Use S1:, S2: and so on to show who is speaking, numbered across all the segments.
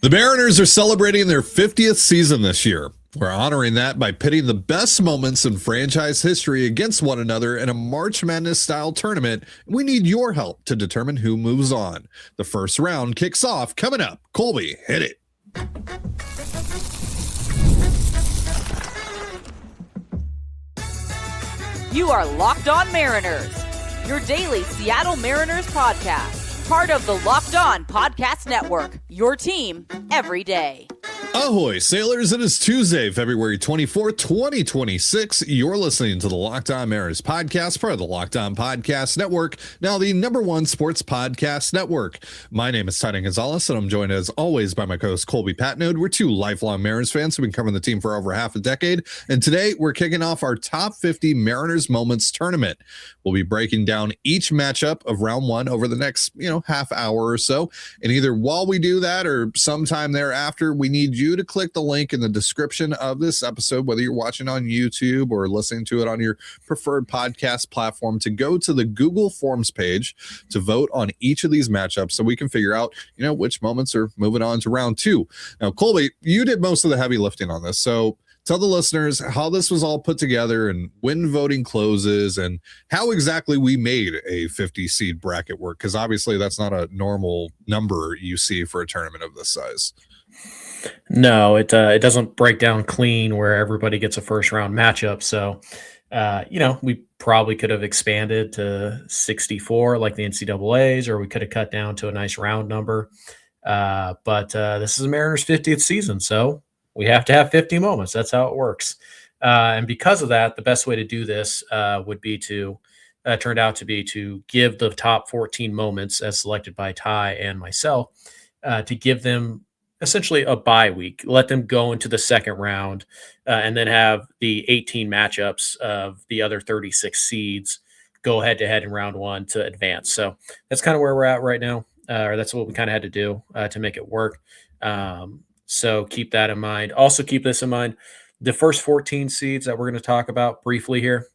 S1: The Mariners are celebrating their 50th season this year. We're honoring that by pitting the best moments in franchise history against one another in a March Madness style tournament. We need your help to determine who moves on. The first round kicks off coming up. Colby, hit it.
S2: You are Locked On Mariners, your daily Seattle Mariners podcast. Part of the Locked On Podcast Network, your team every day.
S1: Ahoy, sailors. It is Tuesday, February 24th, 2026. You're listening to the Locked On Mariners podcast, part of the Locked On Podcast Network, now the #1 sports podcast network. My name is Titan Gonzalez, and I'm joined as always by my co-host Colby Patnode. We're two lifelong Mariners fans who've been covering the team for over half a decade, and today we're kicking off our top 50 Mariners moments tournament. We'll be breaking down each matchup of round one over the next, half hour or so, and either while we do that or sometime thereafter, we need you to click the link in the description of this episode, whether you're watching on YouTube or listening to it on your preferred podcast platform, to go to the Google Forms page to vote on each of these matchups so we can figure out, which moments are moving on to round two. Now, Colby, you did most of the heavy lifting on this, so tell the listeners how this was all put together and when voting closes and how exactly we made a 50 seed bracket work, because obviously that's not a normal number you see for a tournament of this size.
S3: No, it doesn't break down clean where everybody gets a first round matchup. So, we probably could have expanded to 64 like the NCAAs, or we could have cut down to a nice round number. But this is Mariners' 50th season, so we have to have 50 moments. That's how it works. And because of that, the best way to do this turned out to be to give the top 14 moments as selected by Ty and myself, to give them essentially a bye week, let them go into the second round, and then have the 18 matchups of the other 36 seeds go head to head in round one to advance. So that's kind of where we're at right now. Or that's what we kind of had to do to make it work. So keep that in mind. Also keep this in mind. The first 14 seeds that we're going to talk about briefly here,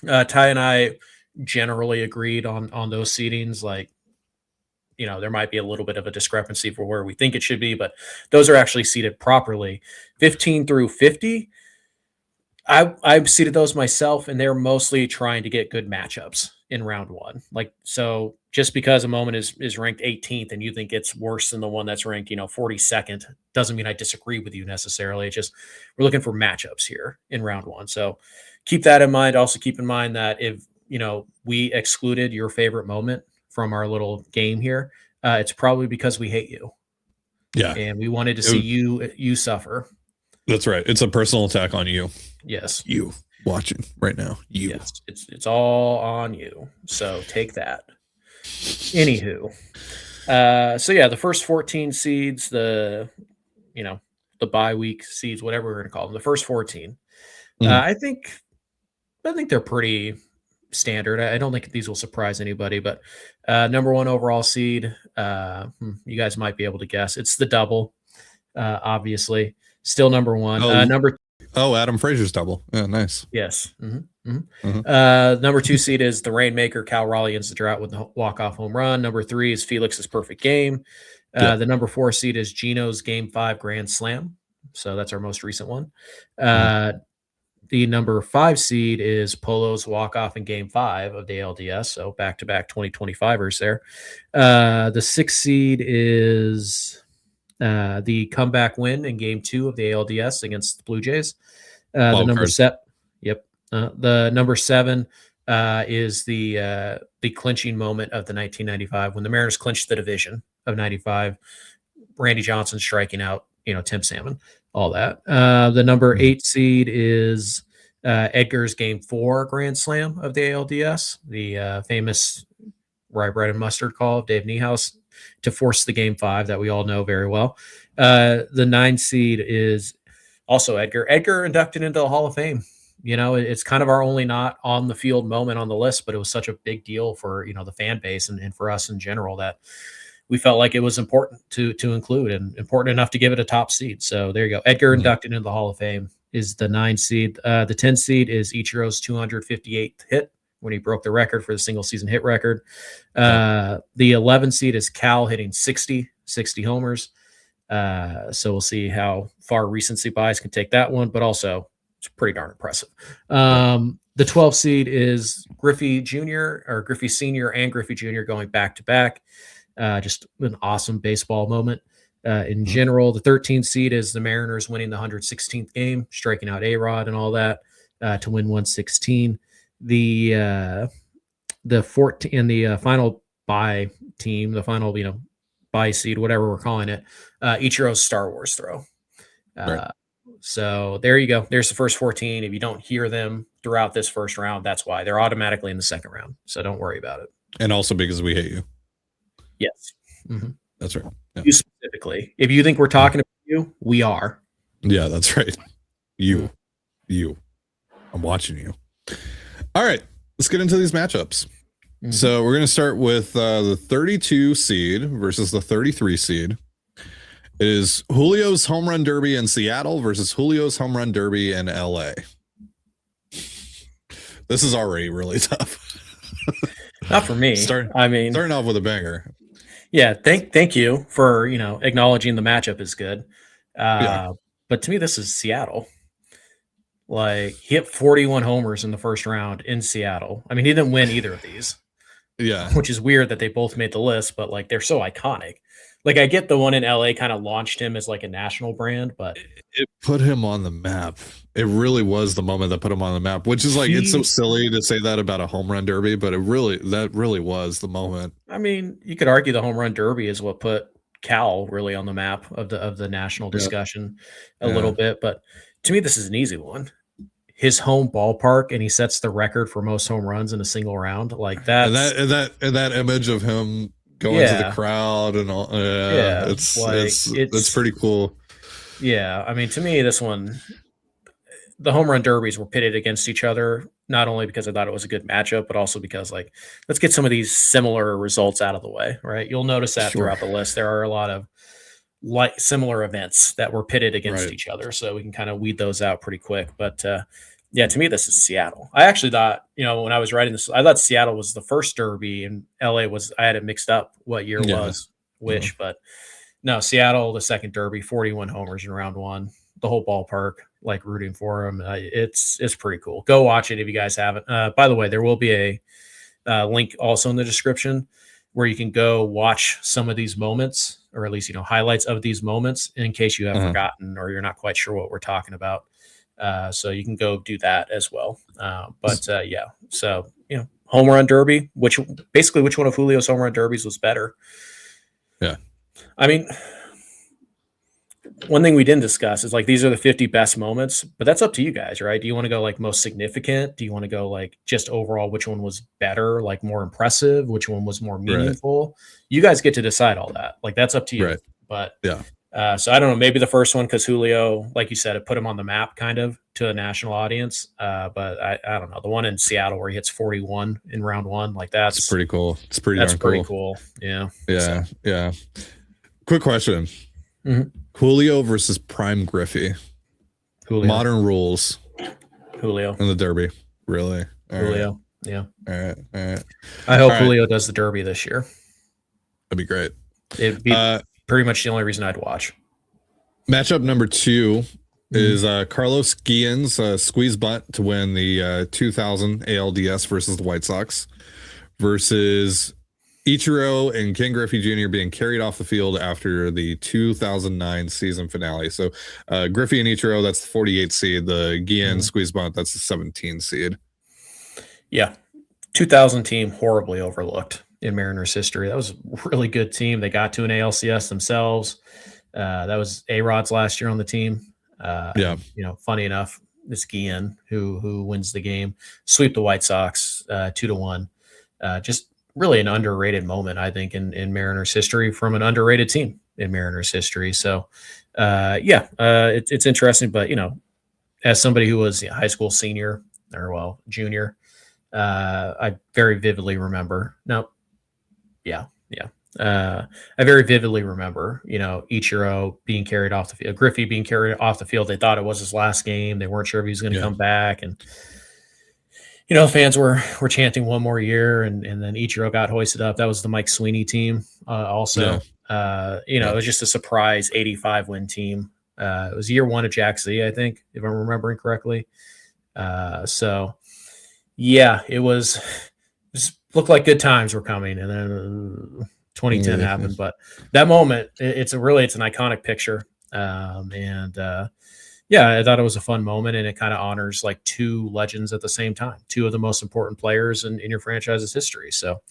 S3: Ty and I generally agreed on those seedings. Like, there might be a little bit of a discrepancy for where we think it should be, but those are actually seated properly. 15 through 50, I've seated those myself, and they're mostly trying to get good matchups in round one. Like, so just because a moment is ranked 18th and you think it's worse than the one that's ranked, 42nd, doesn't mean I disagree with you necessarily. It's just we're looking for matchups here in round one. So keep that in mind. Also keep in mind that if, we excluded your favorite moment from our little game here, it's probably because we hate you.
S1: Yeah.
S3: And we wanted to see you suffer.
S1: That's right. It's a personal attack on you.
S3: Yes.
S1: You watching right now. You.
S3: Yes. It's all on you. So take that. Anywho. So yeah, the first 14 seeds, the bye week seeds, whatever we're going to call them, the first 14. I think they're pretty standard. I don't think these will surprise anybody, but number one overall seed, you guys might be able to guess. It's the double, obviously. Still number one.
S1: Adam Frazier's double. Yeah, nice.
S3: Yes. Number two seed is the Rainmaker. Cal Raleigh ends the drought with the walk-off home run. Number three is Felix's perfect game. The number four seed is Gino's Game 5 Grand Slam. So that's our most recent one. The number 5 seed is Polo's walk-off in Game 5 of the ALDS, so back-to-back 2025ers there. The 6th seed is the comeback win in Game 2 of the ALDS against the Blue Jays. The number 7 is the clinching moment of the 1995 when the Mariners clinched the division of 95. Randy Johnson striking out, Tim Salmon. All that. The number 8 seed is Edgar's Game 4 Grand Slam of the ALDS, the famous rye bread and mustard call of Dave Niehaus to force the Game 5 that we all know very well. The 9 seed is also Edgar. Edgar inducted into the Hall of Fame. It's kind of our only not on the field moment on the list, but it was such a big deal for, the fan base and for us in general that we felt like it was important to include and important enough to give it a top seed. So there you go. Edgar inducted into the Hall of Fame is the 9 seed. The 10 seed is Ichiro's 258th hit when he broke the record for the single season hit record. The 11 seed is Cal hitting 60 homers. So we'll see how far recency bias can take that one, but also it's pretty darn impressive. The 12 seed is Griffey Senior and Griffey Jr. going back to back. Just an awesome baseball moment. In general, the 13th seed is the Mariners winning the 116th game, striking out A-Rod and all that to win 116. The 14 and the final bye team, the final bye seed, whatever we're calling it, Ichiro's Star Wars throw.
S1: Right.
S3: So there you go. There's the first 14. If you don't hear them throughout this first round, that's why they're automatically in the second round. So don't worry about it.
S1: And also because we hate you.
S3: Yes. Mm-hmm.
S1: That's right. Yeah.
S3: You specifically. If you think we're talking about you, we are.
S1: Yeah, that's right. You. I'm watching you. All right. Let's get into these matchups. Mm-hmm. So we're going to start with the 32 seed versus the 33 seed. It is Julio's home run derby in Seattle versus Julio's home run derby in LA. This is already really tough.
S3: Not for me.
S1: Starting off with a banger.
S3: Yeah, thank you for acknowledging the matchup is good. But to me, this is Seattle. Like, he hit 41 homers in the first round in Seattle. I mean, he didn't win either of these.
S1: Yeah,
S3: which is weird that they both made the list, but like they're so iconic. Like, I get the one in LA kind of launched him as like a national brand, but
S1: it put him on the map. It really was the moment that put him on the map, which is like, it's so silly to say that about a home run derby, but that really was the moment.
S3: I mean, you could argue the home run derby is what put Cal really on the map of the national discussion a little bit. But to me, this is an easy one. His home ballpark, and he sets the record for most home runs in a single round. Like that,
S1: and that image of him going to the crowd and all. It's pretty cool.
S3: Yeah, I mean, to me, this one, the home run derbies were pitted against each other, not only because I thought it was a good matchup, but also because, like, let's get some of these similar results out of the way, right? You'll notice that throughout the list. There are a lot of similar events that were pitted against each other, so we can kind of weed those out pretty quick. But yeah, to me, this is Seattle. I actually thought, when I was writing this, I thought Seattle was the first derby and LA was, I had it mixed up what year was which, but no, Seattle, the second derby, 41 homers in round one, the whole ballpark, like, rooting for him. It's pretty cool. Go watch it if you guys haven't. By the way, there will be a link also in the description where you can go watch some of these moments, or at least, highlights of these moments in case you have forgotten or you're not quite sure what we're talking about. So you can go do that as well. Yeah, so, home run derby, which one of Julio's home run derbies was better?
S1: Yeah.
S3: I mean, one thing we didn't discuss is, like, these are the 50 best moments, but that's up to you guys, right? Do you want to go like most significant? Do you want to go like just overall, which one was better, like more impressive, which one was more meaningful? Right. You guys get to decide all that. Like, that's up to you. Right. But
S1: yeah.
S3: So I don't know, maybe the first one, because Julio, like you said, it put him on the map kind of to a national audience. But I don't know, the one in Seattle where he hits 41 in round one, like that's
S1: pretty cool. It's pretty
S3: cool. Yeah.
S1: Yeah. So. Yeah. Quick question. Mm-hmm. Julio versus Prime Griffey.
S3: Julio.
S1: Modern rules.
S3: Julio.
S1: In the derby. Really?
S3: All Julio. Right. Yeah.
S1: All right.
S3: I hope Julio does the derby this year.
S1: That'd be great.
S3: It'd be pretty much the only reason I'd watch.
S1: Matchup number 2 is Carlos Guillén's squeeze bunt to win the 2000 ALDS versus the White Sox versus Ichiro and Ken Griffey Jr. being carried off the field after the 2009 season finale. So Griffey and Ichiro, that's the 48 seed. The Guillén squeeze bunt, that's the 17 seed.
S3: Yeah. 2000 team horribly overlooked in Mariners history. That was a really good team. They got to an ALCS themselves. That was A-Rod's last year on the team. Funny enough, it's Guillén who wins the game, sweep the White Sox 2-1. Just really an underrated moment, I think, in Mariners history from an underrated team in Mariners history. So, it's interesting. But, as somebody who was a high school senior junior, I very vividly remember. I very vividly remember, Ichiro being carried off the field, Griffey being carried off the field. They thought it was his last game. They weren't sure if he was going to come back. And, fans were chanting one more year, and then Ichiro got hoisted up. That was the Mike Sweeney team also. It was just a surprise 85 win team. It was year one of Jack Z, I think, if I'm remembering correctly. So yeah, it just looked like good times were coming, and then 2010 happened. But that moment, it's an iconic picture. I thought it was a fun moment, and it kind of honors like two legends at the same time, two of the most important players in your franchise's history. So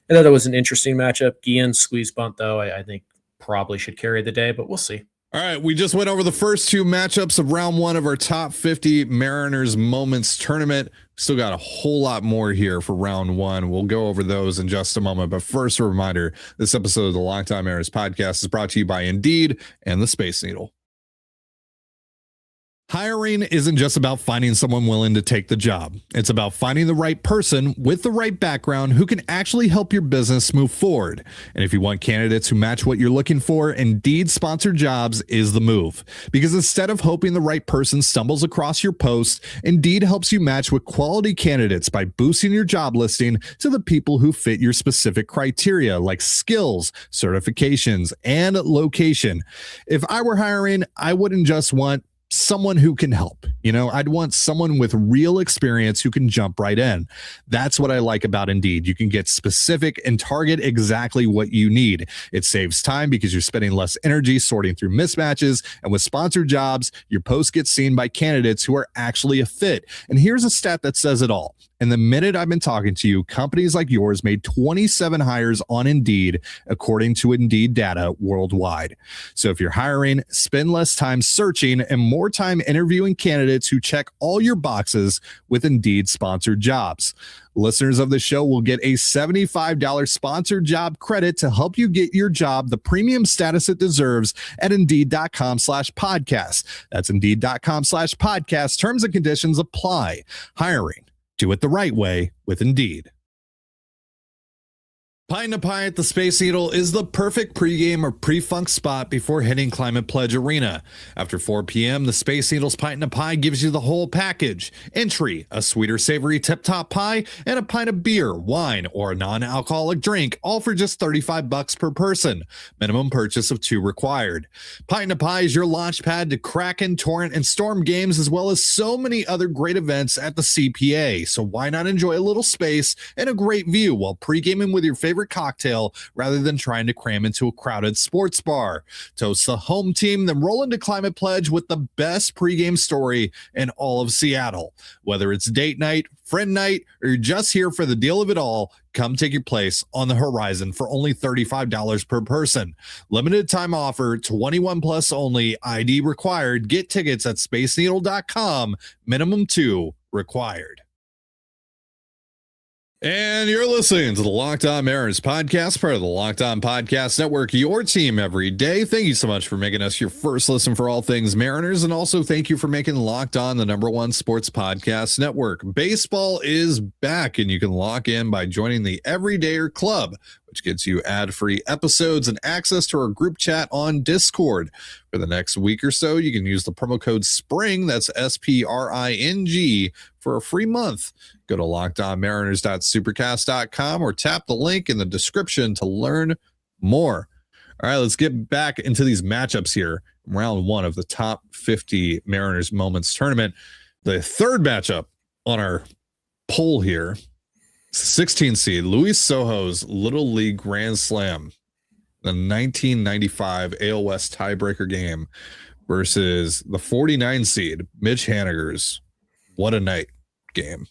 S3: I thought that was an interesting matchup. Guillén's squeeze bunt, though, I think probably should carry the day, but we'll see.
S1: All right, we just went over the first two matchups of round one of our top 50 Mariners moments tournament. Still got a whole lot more here for round one. We'll go over those in just a moment. But first, a reminder, this episode of the Locked On Mariners podcast is brought to you by Indeed and the Space Needle. Hiring isn't just about finding someone willing to take the job. It's about finding the right person with the right background who can actually help your business move forward. And if you want candidates who match what you're looking for, Indeed Sponsored Jobs is the move. Because instead of hoping the right person stumbles across your post, Indeed helps you match with quality candidates by boosting your job listing to the people who fit your specific criteria, like skills, certifications, and location. If I were hiring, I wouldn't just want someone who can help. I'd want someone with real experience who can jump right in. That's what I like about Indeed. You can get specific and target exactly what you need. It saves time because you're spending less energy sorting through mismatches. And with sponsored jobs, your post gets seen by candidates who are actually a fit. And here's a stat that says it all. In the minute I've been talking to you, companies like yours made 27 hires on Indeed, according to Indeed data worldwide. So if you're hiring, spend less time searching and more time interviewing candidates who check all your boxes with Indeed sponsored jobs. Listeners of the show will get a $75 sponsored job credit to help you get your job the premium status it deserves at Indeed.com/podcast. That's Indeed.com/podcast. Terms and conditions apply. Hiring. Do it the right way with Indeed. Pine to Pie at the Space Needle is the perfect pregame or pre-funk spot before hitting Climate Pledge Arena. After 4 p.m., the Space Needle's Pint to Pie gives you the whole package. Entry, a sweeter savory tip-top pie, and a pint of beer, wine, or a non-alcoholic drink, all for just $35 per person. Minimum purchase of 2 required. Pint to Pie is your launch pad to Kraken, Torrent, and Storm games, as well as so many other great events at the CPA. So why not enjoy a little space and a great view while pre-gaming with your favorite cocktail rather than trying to cram into a crowded sports bar? Toast the home team, then roll into Climate Pledge with the best pregame story in all of Seattle. Whether it's date night, friend night, or you're just here for the deal of it all, come take your place on the horizon for only $35 per person. Limited time offer, 21 plus only, ID required. Get tickets at spaceneedle.com. Minimum 2 required. And you're listening to the Locked On Mariners podcast, part of the Locked On Podcast Network, your team every day. Thank you so much for making us your first listen for all things Mariners. And also thank you for making Locked On the #1 sports podcast network. Baseball is back, and you can lock in by joining the Everydayer Club, which gets you ad-free episodes and access to our group chat on Discord. For the next week or so, you can use the promo code SPRING, that's SPRING, for a free month. Go to lockedonmariners.supercast.com or tap the link in the description to learn more. All right, let's get back into these matchups here. Round one of the top 50 Mariners moments tournament. The third matchup on our poll here, 16 seed Luis Sojo's Little League Grand Slam, the 1995 AL West tiebreaker game versus the 49 seed Mitch Haniger's What a Night game.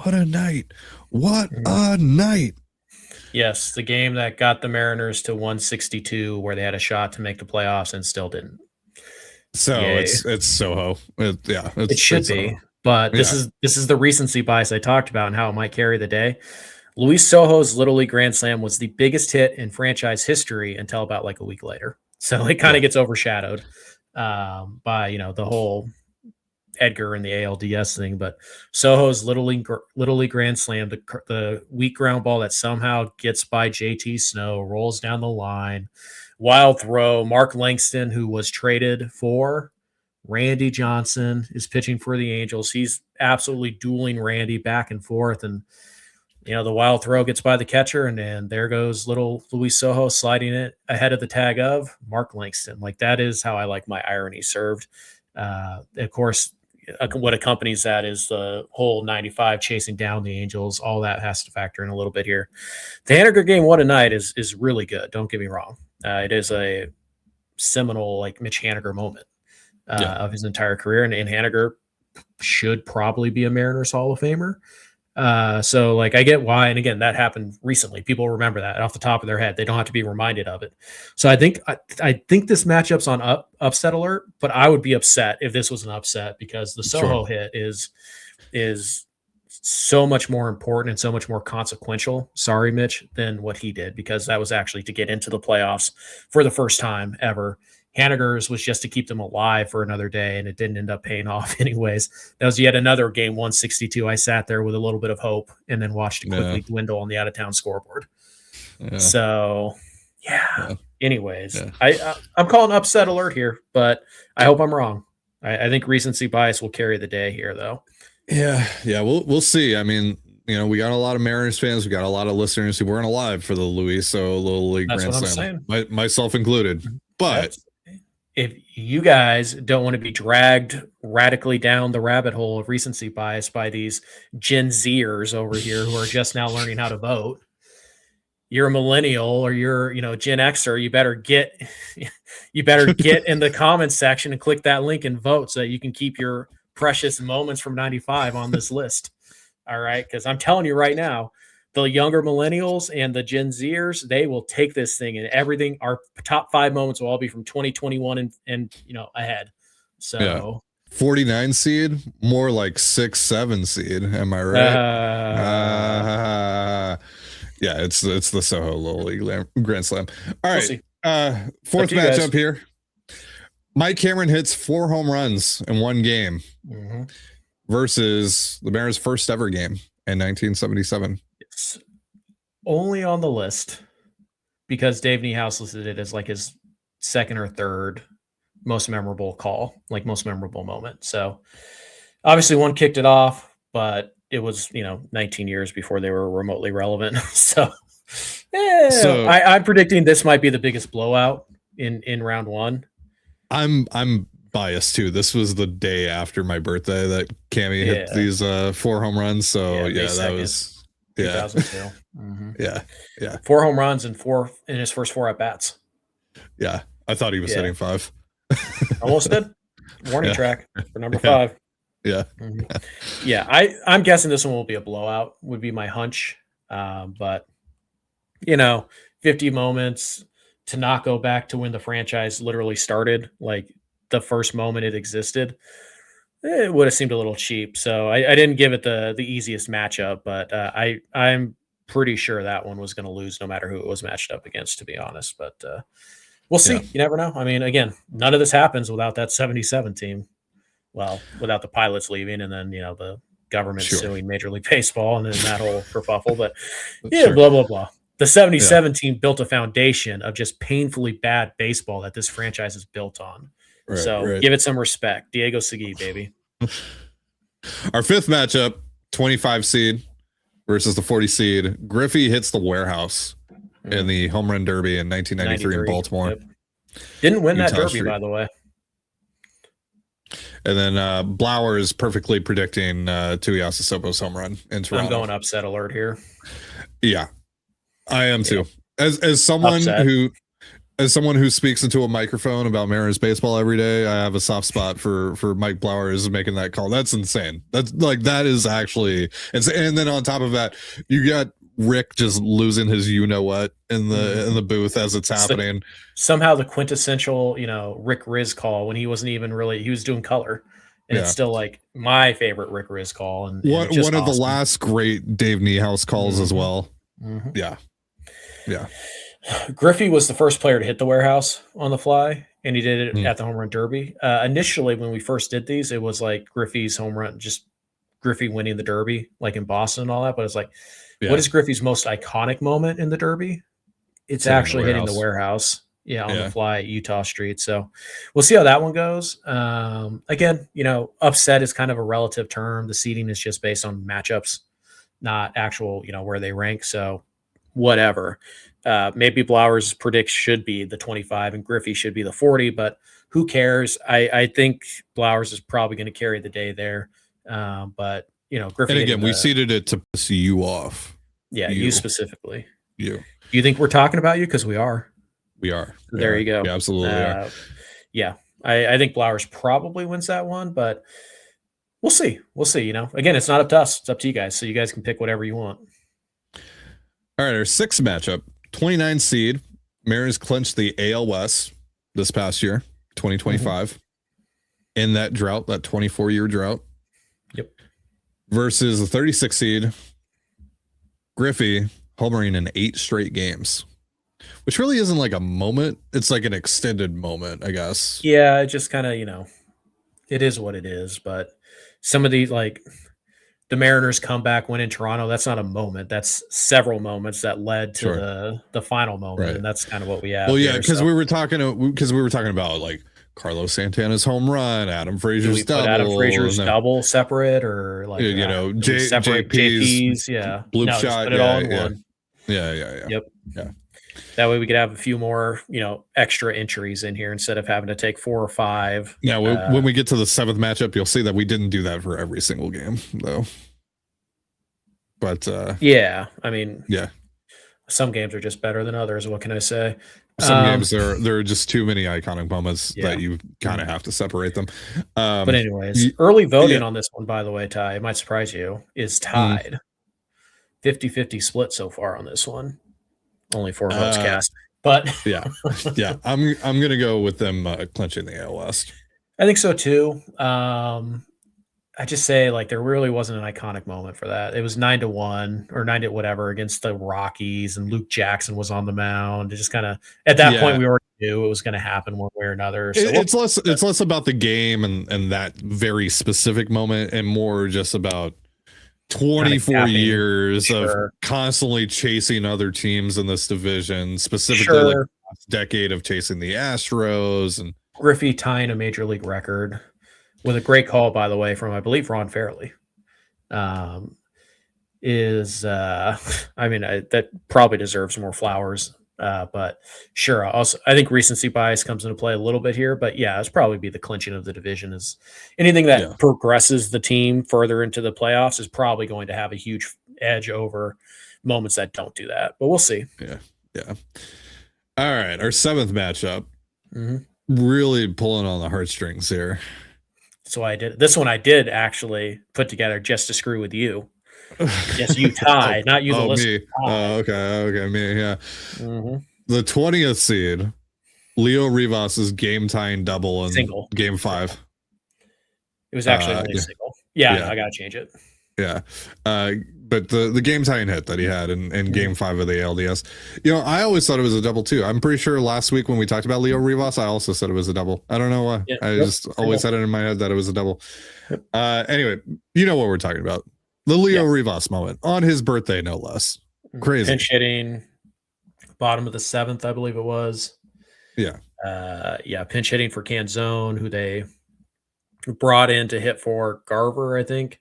S1: What a night. What a night.
S3: Yes, the game that got the Mariners to 162 where they had a shot to make the playoffs and still didn't.
S1: So
S3: Yay.
S1: it's Soho.
S3: It should be.
S1: Soho.
S3: But this is the recency bias I talked about and how it might carry the day. Luis Sojo's Little League Grand Slam was the biggest hit in franchise history until about like a week later. So it kind of gets overshadowed by, the whole Edgar and the ALDS thing. But Sojo's Little League Grand Slam, the weak ground ball that somehow gets by JT Snow, rolls down the line, wild throw. Mark Langston, who was traded for Randy Johnson, is pitching for the Angels. He's absolutely dueling Randy back and forth. And the wild throw gets by the catcher, and then there goes little Luis Sojo sliding it ahead of the tag of Mark Langston. Like, that is how I like my irony served. Of course, what accompanies that is the whole 95 chasing down the Angels. All that has to factor in a little bit here. The Haniger game, what a night, is really good. Don't get me wrong. It is a seminal, like, Mitch Haniger moment of his entire career. And Haniger should probably be a Mariners Hall of Famer. So, like, I get why. And again, that happened recently. People remember that off the top of their head. They don't have to be reminded of it. So I think this matchup's on upset alert, but I would be upset if this was an upset, because the Soho hit is so much more important and so much more consequential. Sorry, Mitch, than what he did, because that was actually to get into the playoffs for the first time ever. Haniger's was just to keep them alive for another day, and it didn't end up paying off anyways. That was yet another game 162. I sat there with a little bit of hope and then watched it quickly dwindle on the out-of-town scoreboard. Yeah. So, anyways, I'm calling upset alert here, but I hope I'm wrong. I think recency bias will carry the day here, though.
S1: Yeah, we'll see. I mean, we got a lot of Mariners fans. We got a lot of listeners who weren't alive for the Luis Sojo Little League Grand Slam, myself included. But
S3: if you guys don't want to be dragged radically down the rabbit hole of recency bias by these Gen Zers over here who are just now learning how to vote, you're a millennial or you're, Gen Xer, you better get in the comments section and click that link and vote so that you can keep your precious moments from 95 on this list. All right. Because I'm telling you right now, the younger millennials and the Gen Zers, they will take this thing, and everything. Our top 5 moments will all be from 2021 and ahead. So
S1: 49 seed, more like 6-7 seed. Am I right? It's the Soho Little League Grand Slam. All right. Fourth matchup here. Mike Cameron hits 4 home runs in one game versus the Mariners' first ever game in 1977.
S3: It's only on the list because Dave Niehaus listed it as like his second or third most memorable call, like most memorable moment. So obviously one kicked it off, but it was, 19 years before they were remotely relevant. So I'm predicting this might be the biggest blowout in round one.
S1: I'm biased too. This was the day after my birthday that Cammy hit these 4 home runs. So that was
S3: 2002. 4 home runs and 4 in his first 4 at bats.
S1: Yeah, I thought he was hitting 5.
S3: Almost did. Warning track for number 5. I'm guessing this one will be a blowout. Would be my hunch. But 50 moments to not go back to when the franchise literally started, like the first moment it existed. It would have seemed a little cheap. So I didn't give it the easiest matchup, but I'm pretty sure that one was going to lose no matter who it was matched up against, to be honest. But we'll see. You never know. I mean, again, none of this happens without that 77 team. Well, without the pilots leaving and then, the government suing Major League Baseball and then that whole kerfuffle. But blah, blah, blah. The 77 team built a foundation of just painfully bad baseball that this franchise is built on. Give it some respect. Diego Segui, baby.
S1: Our 5th matchup, 25 seed versus the 40 seed. Griffey hits the warehouse in the home run derby in 1993 in Baltimore.
S3: Yep. Didn't win that derby, by the way.
S1: And then Blower is perfectly predicting Tuiasa Sopo's home run in Toronto.
S3: I'm going upset alert here.
S1: Yeah, I am too. As someone who speaks into a microphone about Mariners baseball every day, I have a soft spot for Mike Blowers making that call. That's insane. That is actually insane. And then on top of that, you got Rick just losing his what in the booth as it's happening.
S3: Somehow the quintessential, Rick Riz call when he wasn't even really, he was doing color. And it's still like my favorite Rick Riz call. And
S1: one of the last great Dave Niehaus calls as well. Yeah.
S3: Griffey was the first player to hit the warehouse on the fly, and he did it at the home run derby. Initially, when we first did these, it was like Griffey's home run, just Griffey winning the derby, like in Boston and all that. But it's like, what is Griffey's most iconic moment in the derby? It's actually hitting the warehouse. On the fly at Utah Street. So we'll see how that one goes. Again, upset is kind of a relative term. The seeding is just based on matchups, not actual, where they rank. So whatever. Maybe Blowers' predict should be the 25 and Griffey should be the 40, but who cares? I think Blowers is probably going to carry the day there. But Griffey.
S1: And again, we seeded it to piss you off.
S3: Yeah, you specifically.
S1: You.
S3: Do you think we're talking about you? Because we are.
S1: We are.
S3: There you go.
S1: We absolutely are.
S3: Yeah. I think Blowers probably wins that one, but we'll see. We'll see. Again, it's not up to us. It's up to you guys. So you guys can pick whatever you want.
S1: All right. Our sixth matchup, 29 seed. Mariners clinched the AL West this past year, 2025. In that drought, that 24-year drought.
S3: Yep.
S1: Versus the 36 seed, Griffey, homering in 8 straight games. Which really isn't like a moment. It's like an extended moment, I guess.
S3: Yeah, it just kind of, it is what it is. But some of these, like the Mariners comeback win in Toronto, that's not a moment. That's several moments that led to the final moment. Right. And that's kind of what we have.
S1: Well, yeah, because we were talking about like Carlos Santana's home run, Adam Frazier's double.
S3: Adam Frazier's double separate or like,
S1: separate
S3: JP's. Yeah.
S1: Bloop shot.
S3: Put it all in one.
S1: Yeah.
S3: Yep.
S1: Yeah.
S3: That way we could have a few more, extra entries in here instead of having to take 4 or 5.
S1: Yeah, when we get to the 7th matchup, you'll see that we didn't do that for every single game, though. But
S3: yeah, I mean,
S1: yeah,
S3: some games are just better than others. What can I say?
S1: Some games there are just too many iconic moments that you kind of have to separate them.
S3: But anyways, early voting on this one, by the way, Ty, it might surprise you, is tied. 50-50 split so far on this one. Only 4 votes cast, but
S1: yeah, I'm gonna go with them clinching the AL West.
S3: I think so too. I just say like there really wasn't an iconic moment for that. It was 9-1 or 9 to whatever against the Rockies, and Luke Jackson was on the mound. It just kind of at that point we already knew it was going to happen one way or another. So
S1: it's less about the game and that very specific moment, and more just about 24 years of constantly chasing other teams in this division, specifically like last decade of chasing the Astros and
S3: Griffey tying a major league record with a great call, by the way, from I believe Ron Fairley. That probably deserves more flowers. But sure, also I think recency bias comes into play a little bit here, but yeah, it's probably be the clinching of the division. Is anything that progresses the team further into the playoffs is probably going to have a huge edge over moments that don't do that, but we'll see.
S1: Yeah. All right. Our 7th matchup, really pulling on the heartstrings here.
S3: So this one I did actually put together just to screw with you. Yes, you tie, not you, the listener.
S1: Okay, me, yeah. The 20th seed, Leo Rivas's game-tying double in
S3: single.
S1: Game 5.
S3: It was actually only a single. Yeah, I got to change it.
S1: Yeah, but the game-tying hit that he had in Game 5 of the ALDS, I always thought it was a double too. I'm pretty sure last week when we talked about Leo Rivas, I also said it was a double. I don't know why. Yeah, I just always had it in my head that it was a double. Anyway, you know what we're talking about. The Leo Rivas moment on his birthday, no less. Crazy.
S3: Pinch hitting, bottom of the 7th, I believe it was.
S1: Yeah.
S3: Pinch hitting for Canzone, who they brought in to hit for Garver, I think.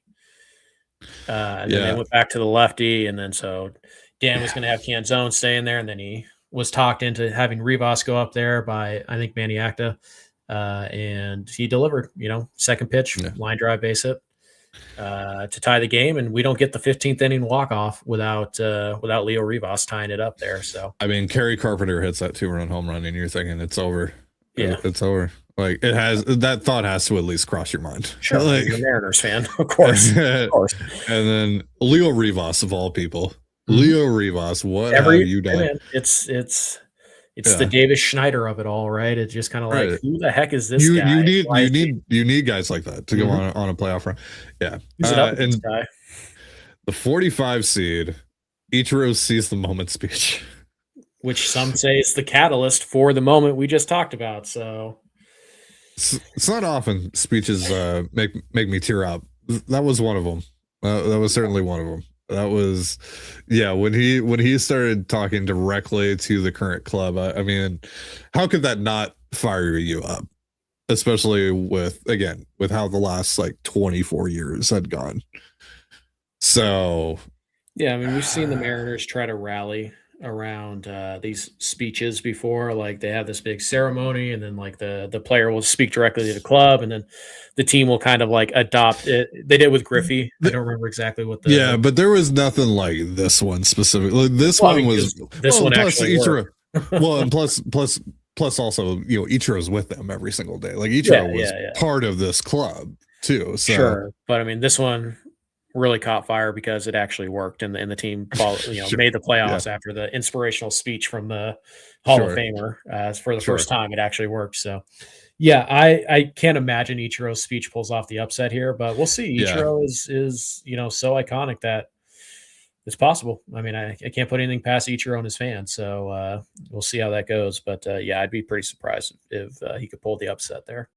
S3: And then they went back to the lefty, and then so Dan was going to have Canzone staying there, and then he was talked into having Rivas go up there by, I think, Manny Acta, and he delivered, second pitch, line drive base hit. To tie the game, and we don't get the 15th inning walk-off without Leo Rivas tying it up there. So
S1: I mean, Kerry Carpenter hits that 2-run home run, and you're thinking it's over.
S3: Yeah,
S1: it's over. Like that thought has to at least cross your mind.
S3: Sure, you're a Mariners fan, of course.
S1: And then Leo Rivas, of all people, Leo Rivas, what have you done?
S3: Man, it's the Davis Schneider of it all, right? It's just kind of like, who the heck is this guy?
S1: You need guys like that to go on a playoff run. Yeah. And the 45 seed, Ichiro sees the moment speech,
S3: which some say is the catalyst for the moment we just talked about. So
S1: it's not often speeches make me tear up. That was one of them. That was certainly one of them. That was, when he started talking directly to the current club. I mean, how could that not fire you up? Especially with how the last 24 years had gone. So
S3: Yeah, I mean, we've seen the Mariners try to rally around these speeches before. Like they have this big ceremony, and then like the player will speak directly to the club, and then the team will kind of like adopt it. They did with Griffey. I don't remember exactly what the
S1: Yeah, but there was nothing like this one specifically. This
S3: Well, I
S1: one
S3: mean,
S1: was
S3: this one
S1: plus
S3: actually
S1: Ichiro.
S3: worked.
S1: Well, and plus also, Ichiro's with them every single day. Like Ichiro was part of this club too. So.
S3: Sure, but I mean, this one really caught fire because it actually worked, and the team made the playoffs after the inspirational speech from the Hall of Famer. For the first time, it actually worked. So, yeah, I can't imagine Ichiro's speech pulls off the upset here, but we'll see. Ichiro is so iconic that it's possible. I mean, I can't put anything past Ichiro and his fans, so we'll see how that goes. But yeah, I'd be pretty surprised if he could pull the upset there.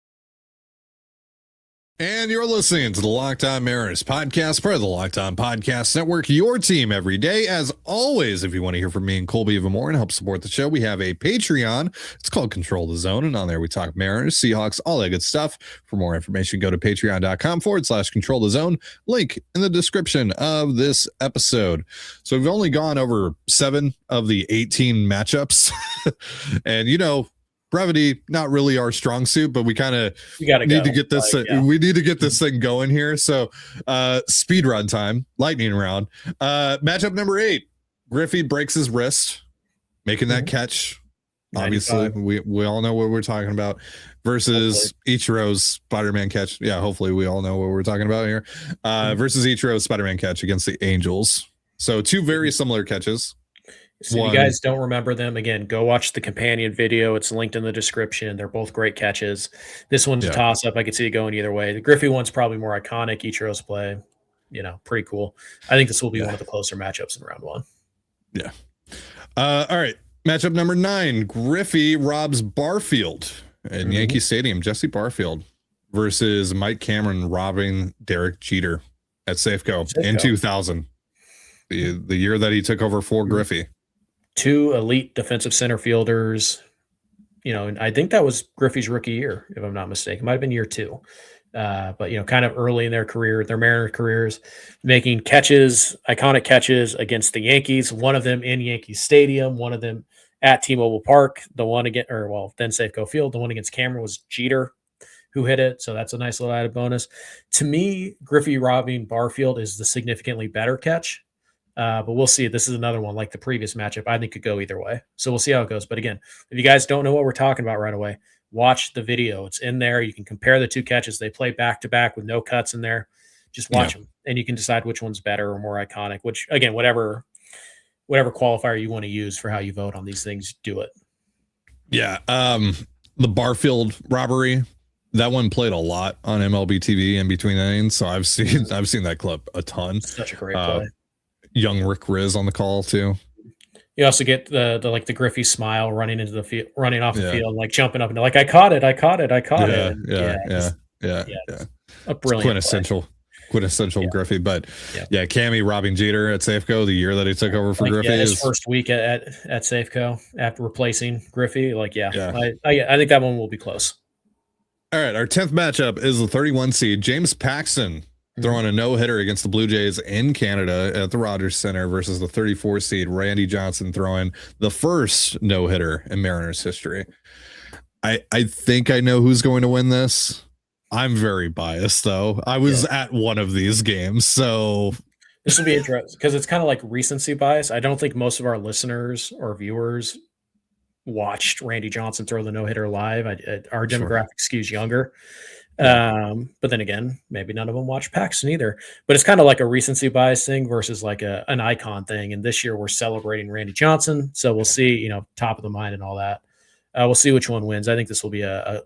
S1: And you're listening to the Locked On Mariners podcast, part of the Locked On Podcast Network, your team every day. As always, if you want to hear from me and Colby even more and help support the show, we have a Patreon. It's called Control the Zone, and on there we talk Mariners, Seahawks, all that good stuff. For more information, go to patreon.com/Control the Zone. Link in the description of this episode. So we've only gone over 7 of the 18 matchups. And, brevity, not really our strong suit, but we kind of need to get this. We need to get this thing going here. So, speed run time, lightning round. Matchup number 8: Griffey breaks his wrist, making that catch. 95. Obviously, we all know what we're talking about. Versus Ichiro's Spider-Man catch. Yeah, hopefully we all know what we're talking about here. Versus Ichiro's Spider-Man catch against the Angels. So 2 very similar catches.
S3: So if you guys don't remember them, again, go watch the companion video. It's linked in the description. They're both great catches. This one's a toss-up. I could see it going either way. The Griffey one's probably more iconic. Ichiro's play, pretty cool. I think this will be one of the closer matchups in round 1.
S1: Yeah. All right. Matchup number 9. Griffey robs Barfield in Yankee Stadium. Jesse Barfield versus Mike Cameron robbing Derek Jeter at Safeco in 2000. The year that he took over for Griffey.
S3: 2 elite defensive center fielders, and I think that was Griffey's rookie year, if I'm not mistaken. It might have been year 2. But, kind of early in their Mariner careers, making iconic catches against the Yankees, one of them in Yankee Stadium, one of them at T-Mobile Park, then Safeco Field. The one against Cameron was Jeter who hit it. So that's a nice little added bonus. To me, Griffey robbing Barfield is the significantly better catch. But we'll see. This is another one like the previous matchup. I think could go either way. So we'll see how it goes. But again, if you guys don't know what we're talking about right away, watch the video. It's in there. You can compare the 2 catches. They play back to back with no cuts in there. Just watch them, and you can decide which one's better or more iconic. Which again, whatever qualifier you want to use for how you vote on these things, do it.
S1: Yeah. The Barfield robbery, that one played a lot on MLB TV in between innings. So I've seen that clip a ton.
S3: Such a great play.
S1: Young Rick Riz on the call too.
S3: You also get the Griffey smile running into the field, running off the field, like jumping up and like, I caught it. Yeah. A brilliant
S1: quintessential Griffey. But Cammy robbing Jeter at Safeco the year that he took over for Griffey.
S3: His first week at Safeco after replacing Griffey. I think that one will be close.
S1: All right, our 10th matchup is the 31 seed James Paxton throwing a no-hitter against the Blue Jays in Canada at the Rogers Center versus the 34 seed Randy Johnson throwing the first no-hitter in Mariners history. I think I know who's going to win this. I'm very biased, though. I was at one of these games, so
S3: this will be interesting because it's kind of like recency bias. I don't think most of our listeners or viewers watched Randy Johnson throw the no-hitter live. Our demographic skews younger. But then again, maybe none of them watch Paxton either, but it's kind of like a recency bias thing versus like an icon thing. And this year we're celebrating Randy Johnson. So we'll see, top of the mind and all that. We'll see which one wins. I think this will be I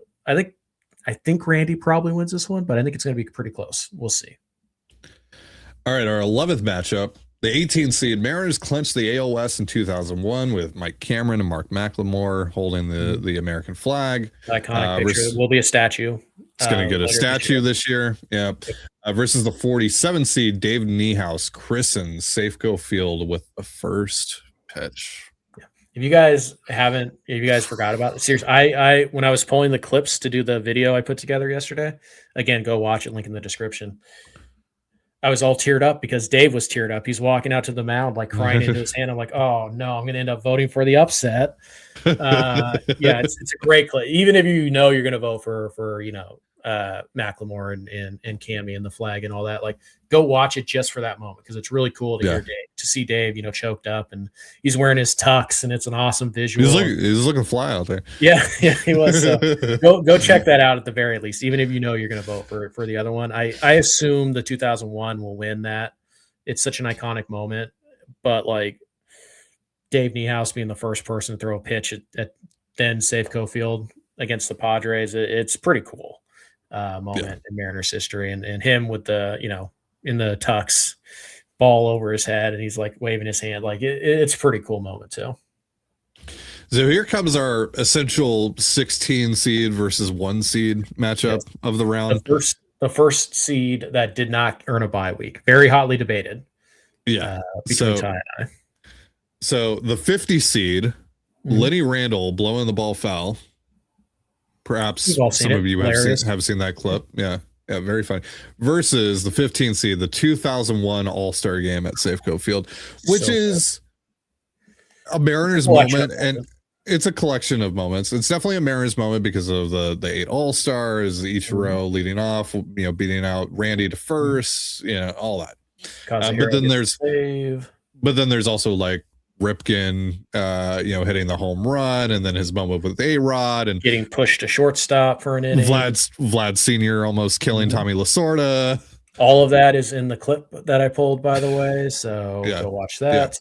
S3: think Randy probably wins this one, but I think it's going to be pretty close. We'll see.
S1: All right. Our 11th matchup, the 18 seed Mariners clinched the AL West in 2001 with Mike Cameron and Mark McLemore holding the American flag.
S3: Iconic picture. Will be a statue.
S1: It's going to get a statue this year. Yeah. Versus the 47 seed Dave Niehaus christens Safeco Field with the first pitch.
S3: Yeah. If you guys forgot about it, seriously, I when I was pulling the clips to do the video I put together yesterday, again, go watch it, link in the description. I was all teared up because Dave was teared up. He's walking out to the mound, like crying into his hand. I'm like, oh no, I'm going to end up voting for the upset. Yeah, it's a great clip. Even if you know you're going to vote for Macklemore and Cammy and the flag and all that, like go watch it just for that moment because it's really cool to hear Dave, to see Dave, choked up and he's wearing his tux and it's an awesome visual.
S1: He's looking fly out there.
S3: Yeah, he was. So go check that out at the very least, even if you know you're going to vote for the other one. I assume the 2001 will win that. It's such an iconic moment, but like Dave Niehaus being the first person to throw a pitch at then Safeco Field against the Padres, it's pretty cool. Moment in Mariners history, and him with the in the tux, ball over his head, and he's like waving his hand, like it's a pretty cool moment too.
S1: So here comes our essential 16 seed versus 1 seed matchup of the round.
S3: The first seed that did not earn a bye week, very hotly debated. Between Ty and I.
S1: So the 50 seed, Lenny Randle blowing the ball foul. Perhaps some of you have seen that clip. Yeah, very funny. Versus the 15 seed, the 2001 All-Star game at Safeco Field, which is a Mariners moment, and it's a collection of moments. It's definitely a Mariners moment because of the 8 All-Stars, Ichiro leading off, beating out Randy to first, all that. But then there's also like Ripken, hitting the home run, and then his moment with A-Rod and
S3: getting pushed to shortstop for an inning.
S1: Vlad Sr. almost killing Tommy Lasorda.
S3: All of that is in the clip that I pulled, by the way. So go watch that.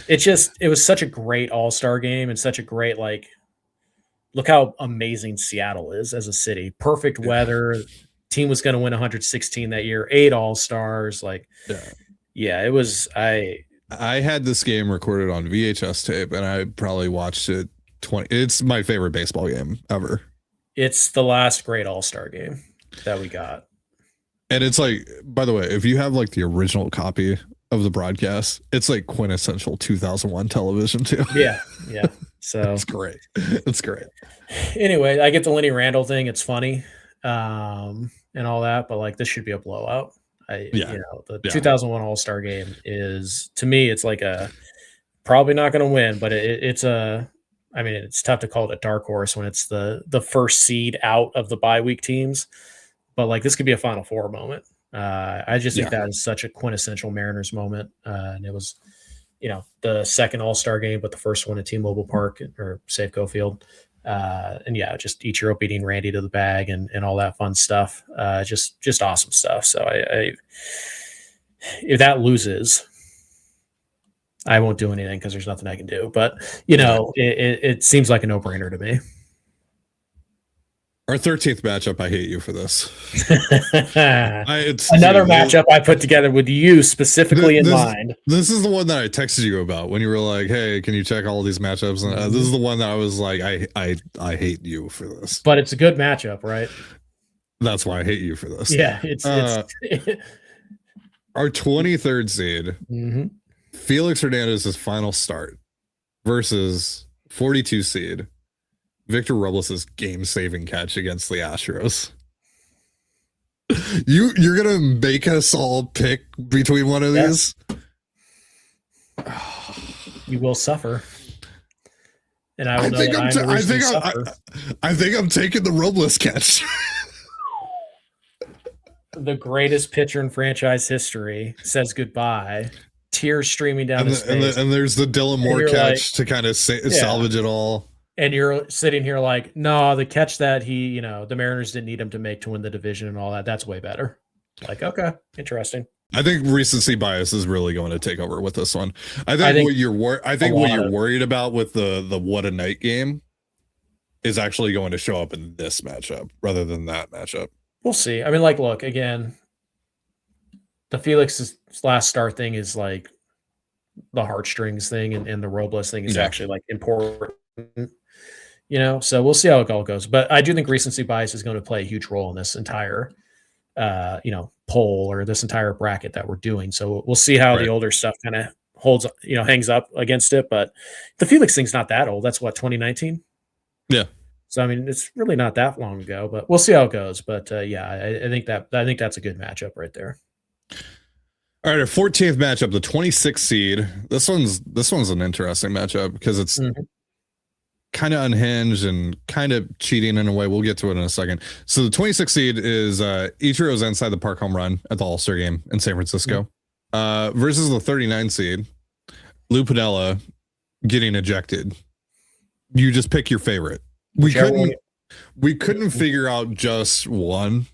S3: Yeah. It was such a great All-Star game and such a great, like, look how amazing Seattle is as a city. Perfect weather. Team was going to win 116 that year. 8 All-Stars. Like, it was.
S1: I had this game recorded on VHS tape, and I probably watched it 20. It's my favorite baseball game ever.
S3: It's the last great All-Star game that we got.
S1: And it's like, by the way, if you have like the original copy of the broadcast, it's like quintessential 2001 television too.
S3: Yeah. So
S1: it's great. It's great.
S3: Anyway, I get the Lenny Randle thing. It's funny, and all that, but like this should be a blowout. The 2001 All-Star game is, to me, it's like probably not going to win, but it's tough to call it a dark horse when it's the first seed out of the bye week teams, but like this could be a Final Four moment. I just think that is such a quintessential Mariners moment. And it was, the second All-Star game, but the first one at T-Mobile Park or Safeco Field. Just Ichiro beating Randy to the bag and all that fun stuff. Just awesome stuff. So if that loses, I won't do anything because there's nothing I can do. But it seems like a no-brainer to me.
S1: Our 13th matchup, I hate you for this.
S3: Another matchup I put together with you specifically in mind.
S1: This is the one that I texted you about when you were like, hey, can you check all these matchups? And this is the one that I was like, I hate you for this.
S3: But it's a good matchup, right?
S1: That's why I hate you for this.
S3: Yeah, it's
S1: our 23rd seed, Felix Hernandez's final start versus 42 seed, Victor Robles' game-saving catch against the Astros. You're gonna make us all pick between one of these?
S3: You will suffer. And I think
S1: I'm taking the Robles catch.
S3: The greatest pitcher in franchise history says goodbye. Tears streaming down his face.
S1: And there's the Dylan Moore catch to kind of salvage it all.
S3: And you're sitting here like, no, the catch that the Mariners didn't need him to make to win the division and all that, that's way better. Like, okay, interesting.
S1: I think recency bias is really going to take over with this one. I think what you're worried about with the what a night game is actually going to show up in this matchup rather than that matchup.
S3: We'll see. I mean, like, look, again, the Felix's last start thing is like the heartstrings thing, and the Robles thing is actually like important. So we'll see how it all goes. But I do think recency bias is going to play a huge role in this entire, poll or this entire bracket that we're doing. So we'll see how the older stuff kind of holds, hangs up against it. But the Felix thing's not that old. That's what, 2019?
S1: Yeah.
S3: So, I mean, it's really not that long ago, but we'll see how it goes. But I think that's a good matchup right there.
S1: All right, our 14th matchup, the 26th seed. This one's an interesting matchup because it's kind of unhinged and kind of cheating in a way. We'll get to it in a second. So the 26th seed is Ichiro's inside the park home run at the All-Star game in San Francisco versus the 39 seed, Lou Piniella, getting ejected. You just pick your favorite. We couldn't figure out just one.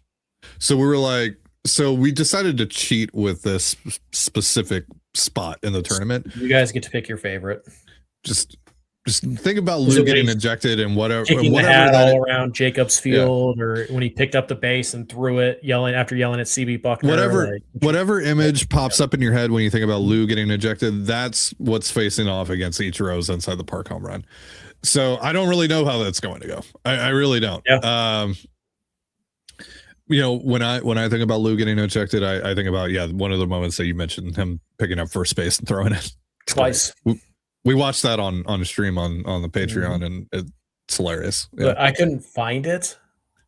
S1: So we were like, so we decided to cheat with this specific spot in the tournament.
S3: You guys get to pick your favorite.
S1: Just think about Lou getting ejected and whatever.
S3: Kicking the hat all around Jacobs Field, or when he picked up the base and threw it, yelling at CB Buhner.
S1: Whatever image pops up in your head when you think about Lou getting ejected, that's what's facing off against Ichiro's inside the park home run. So I don't really know how that's going to go. I really don't.
S3: Yeah.
S1: When I think about Lou getting ejected, I think about one of the moments that you mentioned, him picking up first base and throwing it
S3: twice.
S1: We watched that on a stream on the Patreon, and it's hilarious. Yeah.
S3: But I couldn't find it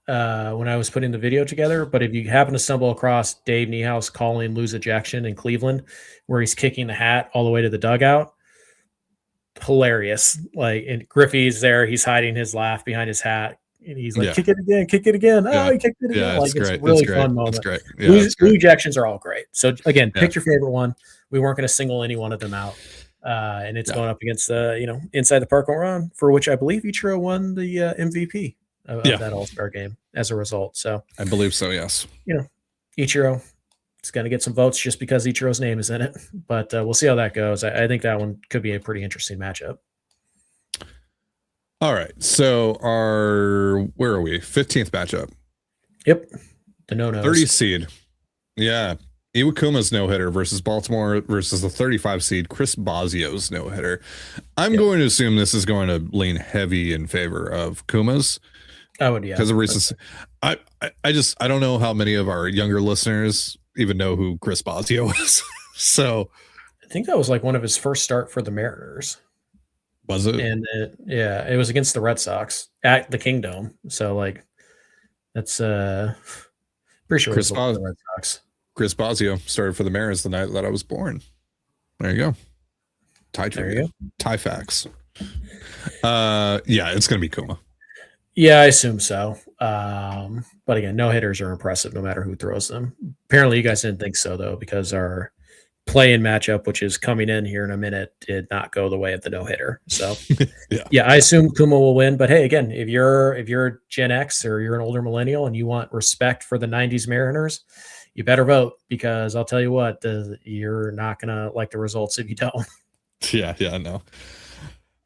S3: when I was putting the video together. But if you happen to stumble across Dave Niehaus calling Lou's ejection in Cleveland, where he's kicking the hat all the way to the dugout, hilarious. Like, and Griffey's there, he's hiding his laugh behind his hat. And he's like, kick it again. Oh, he kicked it again.
S1: Yeah,
S3: like,
S1: it's
S3: a really fun moment.
S1: That's great. Yeah,
S3: Lou ejections are all great. So, again, pick your favorite one. We weren't going to single any one of them out. And it's going up against inside the park home run, for which I believe Ichiro won the MVP of that All-Star game as a result. So
S1: I believe so, yes.
S3: Ichiro is going to get some votes just because Ichiro's name is in it. But we'll see how that goes. I think that one could be a pretty interesting matchup.
S1: All right, so where are we? 15th matchup.
S3: Yep, the no-nos.
S1: 30 seed. Yeah, Iwakuma's no-hitter versus Baltimore versus the 35 seed Chris Bosio's no-hitter. I'm going to assume this is going to lean heavy in favor of Kuma's.
S3: I would, yeah.
S1: Because of reasons. I don't know how many of our younger listeners even know who Chris Bosio is. So
S3: I think that was like one of his first start for the Mariners.
S1: Was it?
S3: And it was against the Red Sox at the Kingdom. So like, that's pretty sure
S1: Chris
S3: it was the Red Sox.
S1: Chris Bosio started for the Mariners the night that I was born. There you go. Tie facts. It's gonna be Kuma.
S3: Yeah, I assume so. But again, no hitters are impressive no matter who throws them. Apparently you guys didn't think so though, because our play-in matchup, which is coming in here in a minute, did not go the way of the no-hitter. So I assume Kuma will win. But hey, again, if you're Gen X or you're an older millennial and you want respect for the 90s Mariners, you better vote, because I'll tell you what, you're not gonna like the results if you don't.
S1: Yeah, no.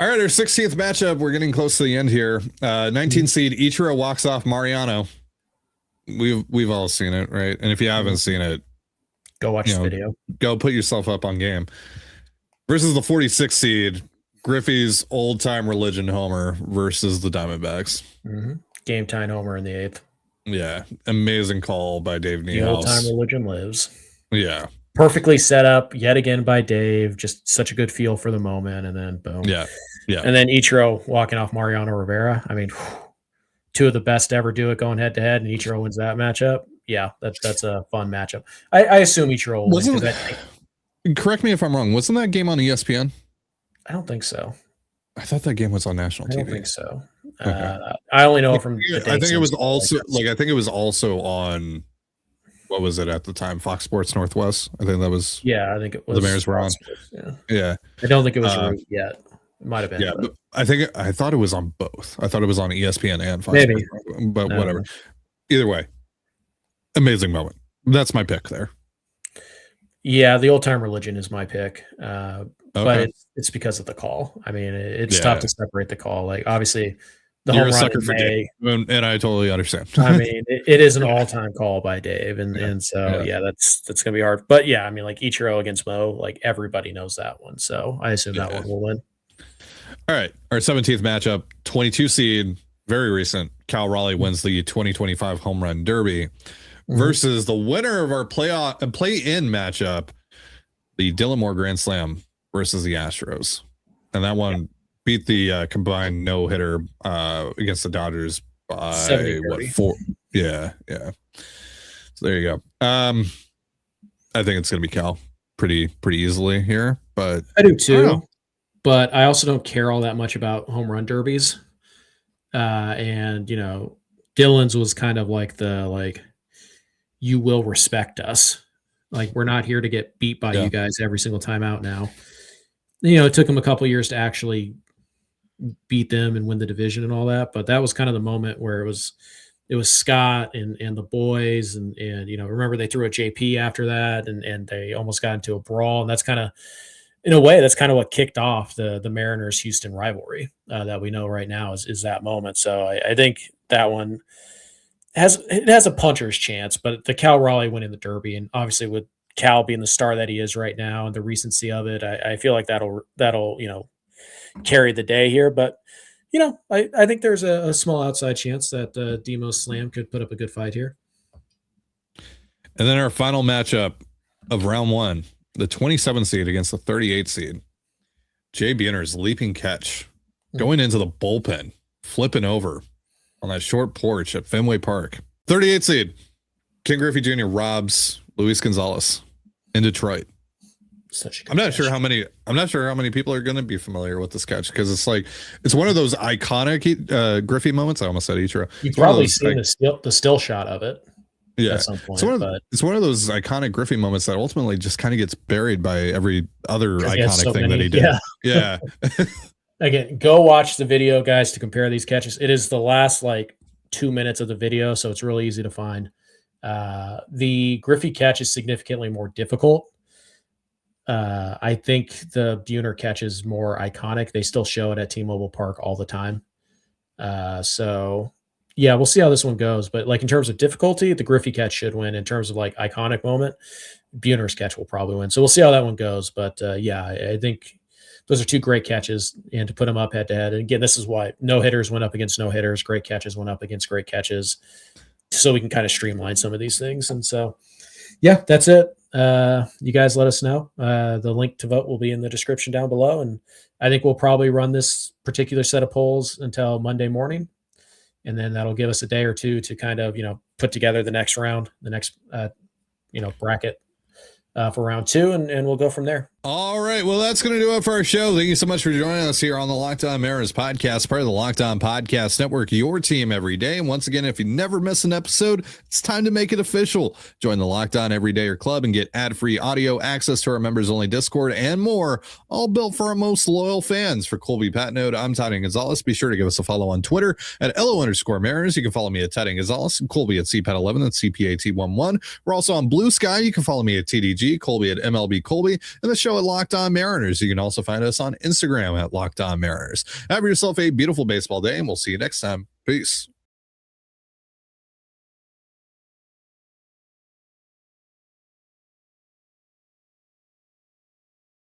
S1: All right, our 16th matchup. We're getting close to the end here. 19 seed Ichiro walks off Mariano. We've all seen it, right? And if you haven't seen it,
S3: go watch the video. Go
S1: put yourself up on game. Versus the 46 seed Griffey's old time religion homer versus the Diamondbacks.
S3: Game time homer in the 8th.
S1: Yeah, amazing call by Dave Niehaus.
S3: The old time religion lives.
S1: Yeah.
S3: Perfectly set up yet again by Dave. Just such a good feel for the moment, and then boom.
S1: Yeah.
S3: And then Ichiro walking off Mariano Rivera. I mean, two of the best to ever do it going head to head, and Ichiro wins that matchup. Yeah, that's a fun matchup. I assume Ichiro will win.
S1: Correct me if I'm wrong. Wasn't that game on ESPN?
S3: I don't think so.
S1: I thought that game was on national TV.
S3: I don't think so. Okay. I only know from.
S1: I think it was also I think it was also on. What was it at the time? Fox Sports Northwest. I think that was.
S3: Yeah, I think it was.
S1: The Mariners were on. Yeah.
S3: I don't think it was Root yet. It might have been.
S1: Yeah, but I thought it was on both. I thought it was on ESPN and Fox.
S3: Maybe,
S1: Sports, but whatever. Either way, amazing moment. That's my pick there.
S3: Yeah, the old time religion is my pick, but it's because of the call. I mean, it's tough to separate the call. Like obviously, the
S1: You're
S3: home
S1: a
S3: run
S1: sucker for Dave, and I totally understand.
S3: I mean, it is an all time call by Dave, and so that's gonna be hard. But yeah, I mean, like Ichiro against Mo, like everybody knows that one. So I assume that one will win.
S1: All right, our 17th matchup, 22 seed, very recent. Cal Raleigh wins the 2025 Home Run Derby versus the winner of our play-in matchup, the Dylan Moore Grand Slam versus the Astros, and that one beat the combined no hitter against the Dodgers by 4? Yeah. So there you go. I think it's going to be Cal pretty easily here, but
S3: I do too. But I also don't care all that much about home run derbies. And Dylan's was kind of like you will respect us. Like, we're not here to get beat by you guys every single time out now. It took him a couple of years to actually beat them and win the division and all that. But that was kind of the moment where it was Scott and the boys. And remember they threw a JP after that and they almost got into a brawl. And that's kind of, in a way, that's kind of what kicked off the Mariners Houston rivalry that we know right now is that moment. So I think that one has a puncher's chance, but the Cal Raleigh winning the Derby, and obviously with Cal being the star that he is right now and the recency of it, I feel like that'll carry the day here. But I think there's a small outside chance that Demos Slam could put up a good fight here.
S1: And then our final matchup of round one, the 27 seed against the 38 seed. Jay Buhner's leaping catch going into the bullpen, flipping over on that short porch at Fenway Park. 38 seed, Ken Griffey Jr. robs Luis Gonzalez in Detroit. I'm not sure how many people are going to be familiar with this catch, because it's one of those iconic Griffey moments. I almost said Ichiro.
S3: You've probably seen the still shot of it.
S1: Yeah,
S3: at some point,
S1: it's one of those iconic Griffey moments that ultimately just kind of gets buried by every other iconic thing that he did. Yeah.
S3: Again, go watch the video, guys, to compare these catches. It is the last 2 minutes of the video, so it's really easy to find. The Griffey catch is significantly more difficult. I think the Buhner catch is more iconic. They still show it at T-Mobile Park all the time. So yeah, we'll see how this one goes. But in terms of difficulty, the Griffey catch should win. In terms of iconic moment, Buhner's catch will probably win. So we'll see how that one goes. But yeah, I think those are two great catches, and to put them up head to head. And again, this is why no hitters went up against no hitters. Great catches went up against great catches. So we can kind of streamline some of these things. And so, yeah, that's it. You guys let us know. The link to vote will be in the description down below. And I think we'll probably run this particular set of polls until Monday morning. And then that'll give us a day or two to kind of, put together the next round, the next, bracket for round two, and we'll go from there.
S1: All right. Well, that's going to do it for our show. Thank you so much for joining us here on the Locked On Mariners podcast, part of the Locked On Podcast Network, your team every day. And once again, if you never miss an episode, it's time to make it official. Join the Locked On Everydayer Club and get ad-free audio, access to our members-only Discord, and more, all built for our most loyal fans. For Colby Patnode, I'm Tony Gonzalez. Be sure to give us a follow on Twitter at LO_Mariners. You can follow me at Teddy Gonzalez, and Colby at CPAT11, that's CPAT11. We're also on Blue Sky. You can follow me at TDG, Colby at MLB Colby, and the show at Locked On Mariners. You can also find us on Instagram at Locked On Mariners. Have yourself a beautiful baseball day, and we'll see you next time. Peace.